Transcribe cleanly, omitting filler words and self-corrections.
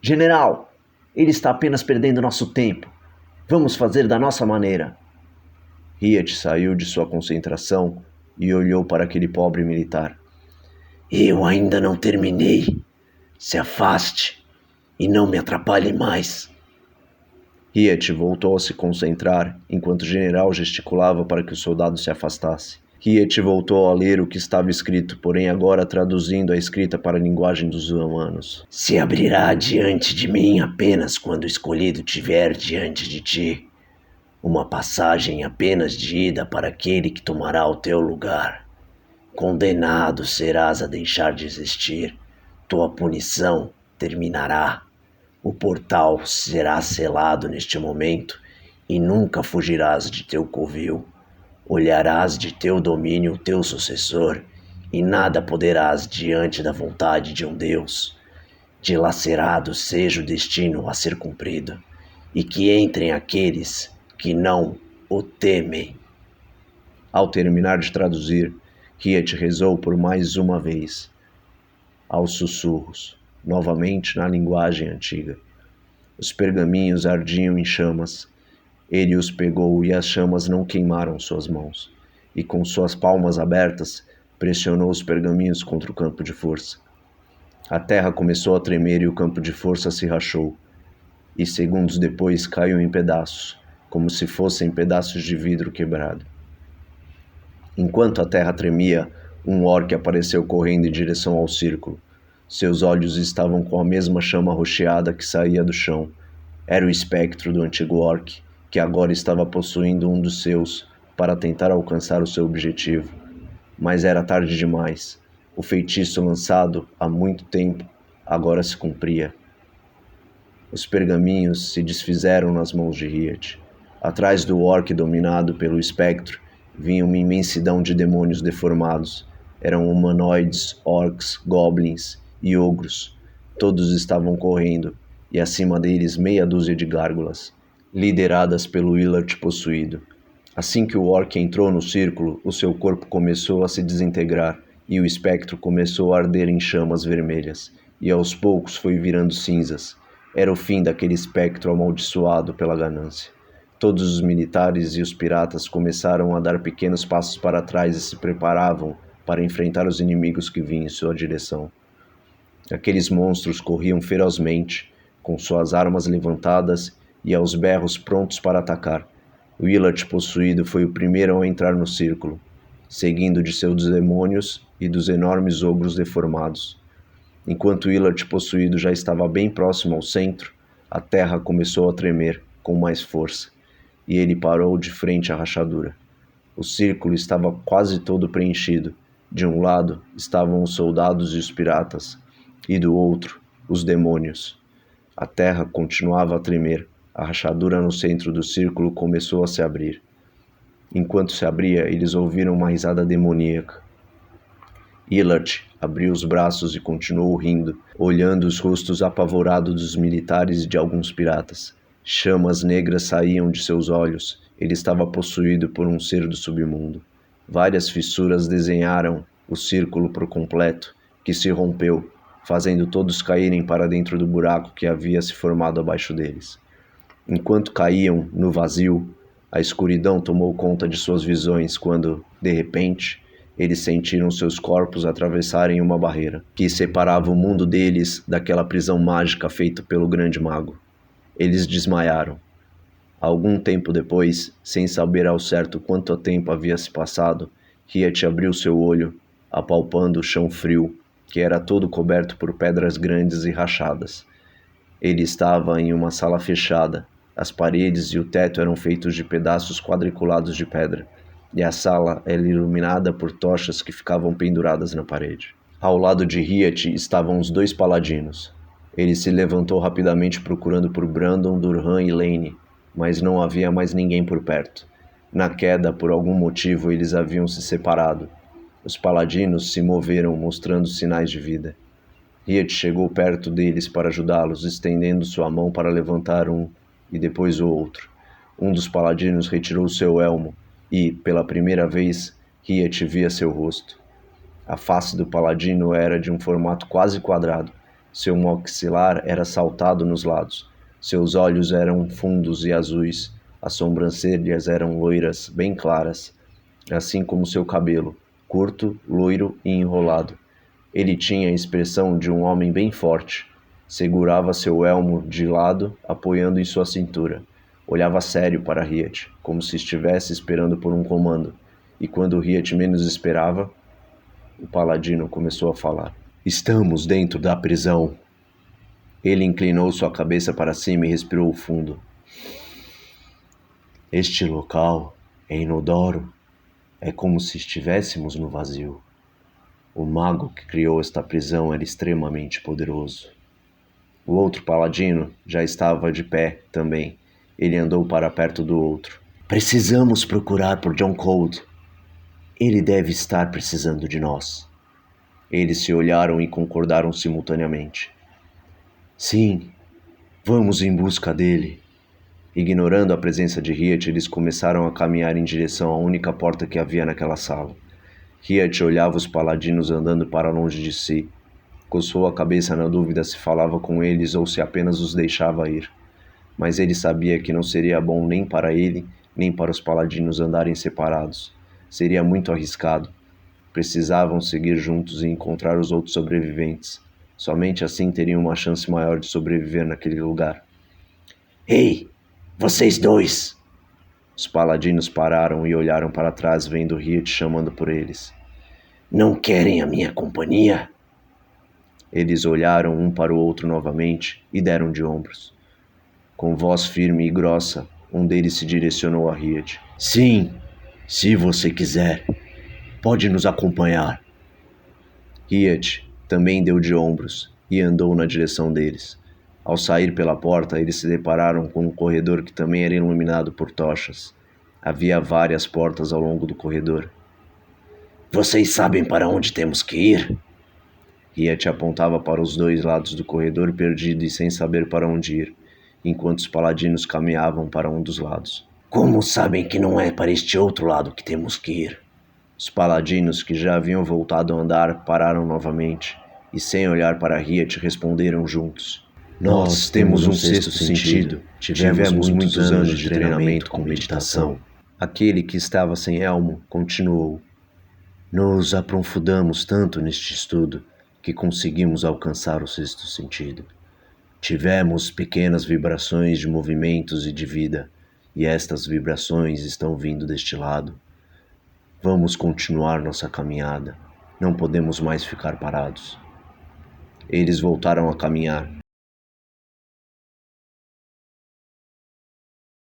General, ele está apenas perdendo nosso tempo. Vamos fazer da nossa maneira. Hiet saiu de sua concentração e olhou para aquele pobre militar. Eu ainda não terminei. Se afaste e não me atrapalhe mais. Hiet voltou a se concentrar enquanto o general gesticulava para que o soldado se afastasse. Hiet voltou a ler o que estava escrito, porém agora traduzindo a escrita para a linguagem dos humanos. Se abrirá diante de mim apenas quando o escolhido tiver diante de ti. Uma passagem apenas de ida para aquele que tomará o teu lugar. Condenado serás a deixar de existir. Tua punição terminará. O portal será selado neste momento e nunca fugirás de teu covil. Olharás de teu domínio o teu sucessor e nada poderás diante da vontade de um Deus. Dilacerado seja o destino a ser cumprido e que entrem aqueles que não o temem. Ao terminar de traduzir, Hiet rezou por mais uma vez, aos sussurros, novamente na linguagem antiga. Os pergaminhos ardiam em chamas. Ele os pegou e as chamas não queimaram suas mãos, e com suas palmas abertas, pressionou os pergaminhos contra o campo de força. A terra começou a tremer e o campo de força se rachou, e segundos depois caiu em pedaços, como se fossem pedaços de vidro quebrado. Enquanto a terra tremia, um orc apareceu correndo em direção ao círculo. Seus olhos estavam com a mesma chama rocheada que saía do chão. Era o espectro do antigo orc, que agora estava possuindo um dos seus para tentar alcançar o seu objetivo. Mas era tarde demais. O feitiço lançado há muito tempo agora se cumpria. Os pergaminhos se desfizeram nas mãos de Hiet. Atrás do orc dominado pelo espectro, vinha uma imensidão de demônios deformados. Eram humanoides, orcs, goblins e ogros. Todos estavam correndo, e acima deles meia dúzia de gárgulas, lideradas pelo Willard possuído. Assim que o orc entrou no círculo, o seu corpo começou a se desintegrar, e o espectro começou a arder em chamas vermelhas, e aos poucos foi virando cinzas. Era o fim daquele espectro amaldiçoado pela ganância. Todos os militares e os piratas começaram a dar pequenos passos para trás e se preparavam para enfrentar os inimigos que vinham em sua direção. Aqueles monstros corriam ferozmente, com suas armas levantadas e aos berros prontos para atacar. Willard possuído foi o primeiro a entrar no círculo, seguindo de seus demônios e dos enormes ogros deformados. Enquanto Willard possuído já estava bem próximo ao centro, a terra começou a tremer com mais força, e ele parou de frente à rachadura. O círculo estava quase todo preenchido. De um lado estavam os soldados e os piratas, e do outro, os demônios. A terra continuava a tremer. A rachadura no centro do círculo começou a se abrir. Enquanto se abria, eles ouviram uma risada demoníaca. Willard abriu os braços e continuou rindo, olhando os rostos apavorados dos militares e de alguns piratas. Chamas negras saíam de seus olhos. Ele estava possuído por um ser do submundo. Várias fissuras desenharam o círculo por completo, que se rompeu, fazendo todos caírem para dentro do buraco que havia se formado abaixo deles. Enquanto caíam no vazio, a escuridão tomou conta de suas visões quando, de repente, eles sentiram seus corpos atravessarem uma barreira que separava o mundo deles daquela prisão mágica feita pelo grande mago. Eles desmaiaram. Algum tempo depois, sem saber ao certo quanto tempo havia se passado, Hiet abriu seu olho, apalpando o chão frio, que era todo coberto por pedras grandes e rachadas. Ele estava em uma sala fechada. As paredes e o teto eram feitos de pedaços quadriculados de pedra, e a sala era iluminada por tochas que ficavam penduradas na parede. Ao lado de Hiet estavam os dois paladinos. Ele se levantou rapidamente procurando por Brandon, Durhan e Lane, mas não havia mais ninguém por perto. Na queda, por algum motivo, eles haviam se separado. Os paladinos se moveram, mostrando sinais de vida. Hiet chegou perto deles para ajudá-los, estendendo sua mão para levantar um, e depois o outro. Um dos paladinos retirou seu elmo, e, pela primeira vez, Hiet via seu rosto. A face do paladino era de um formato quase quadrado, Seu maxilar era saltado nos lados. Seus olhos eram fundos e azuis. As sobrancelhas eram loiras, bem claras, assim como seu cabelo, curto, loiro e enrolado. Ele tinha a expressão de um homem bem forte. Segurava seu elmo de lado, apoiando em sua cintura. Olhava sério para Riet, como se estivesse esperando por um comando. E quando Riet menos esperava, o paladino começou a falar. Estamos dentro da prisão. Ele inclinou sua cabeça para cima e respirou fundo. Este local é inodoro. É como se estivéssemos no vazio. O mago que criou esta prisão era extremamente poderoso. O outro paladino já estava de pé também. Ele andou para perto do outro. Precisamos procurar por John Cold. Ele deve estar precisando de nós. Eles se olharam e concordaram simultaneamente. Sim, vamos em busca dele. Ignorando a presença de Riet, eles começaram a caminhar em direção à única porta que havia naquela sala. Riet olhava os paladinos andando para longe de si. Coçou a cabeça na dúvida se falava com eles ou se apenas os deixava ir. Mas ele sabia que não seria bom nem para ele, nem para os paladinos andarem separados. Seria muito arriscado. Precisavam seguir juntos e encontrar os outros sobreviventes. Somente assim teriam uma chance maior de sobreviver naquele lugar. Ei, vocês dois! Os paladinos pararam e olharam para trás, vendo Riet chamando por eles. Não querem a minha companhia? Eles olharam um para o outro novamente e deram de ombros. Com voz firme e grossa, um deles se direcionou a Riet. Sim, se você quiser, pode nos acompanhar. Riet também deu de ombros e andou na direção deles. Ao sair pela porta, eles se depararam com um corredor que também era iluminado por tochas. Havia várias portas ao longo do corredor. Vocês sabem para onde temos que ir? Riet apontava para os dois lados do corredor, perdido e sem saber para onde ir, enquanto os paladinos caminhavam para um dos lados. Como sabem que não é para este outro lado que temos que ir? Os paladinos, que já haviam voltado a andar, pararam novamente e, sem olhar para Riet, responderam juntos. Nós temos um sexto sentido. Tivemos muitos anos de treinamento com meditação. Aquele que estava sem elmo continuou. Nos aprofundamos tanto neste estudo que conseguimos alcançar o sexto sentido. Tivemos pequenas vibrações de movimentos e de vida, e estas vibrações estão vindo deste lado. Vamos continuar nossa caminhada. Não podemos mais ficar parados. Eles voltaram a caminhar,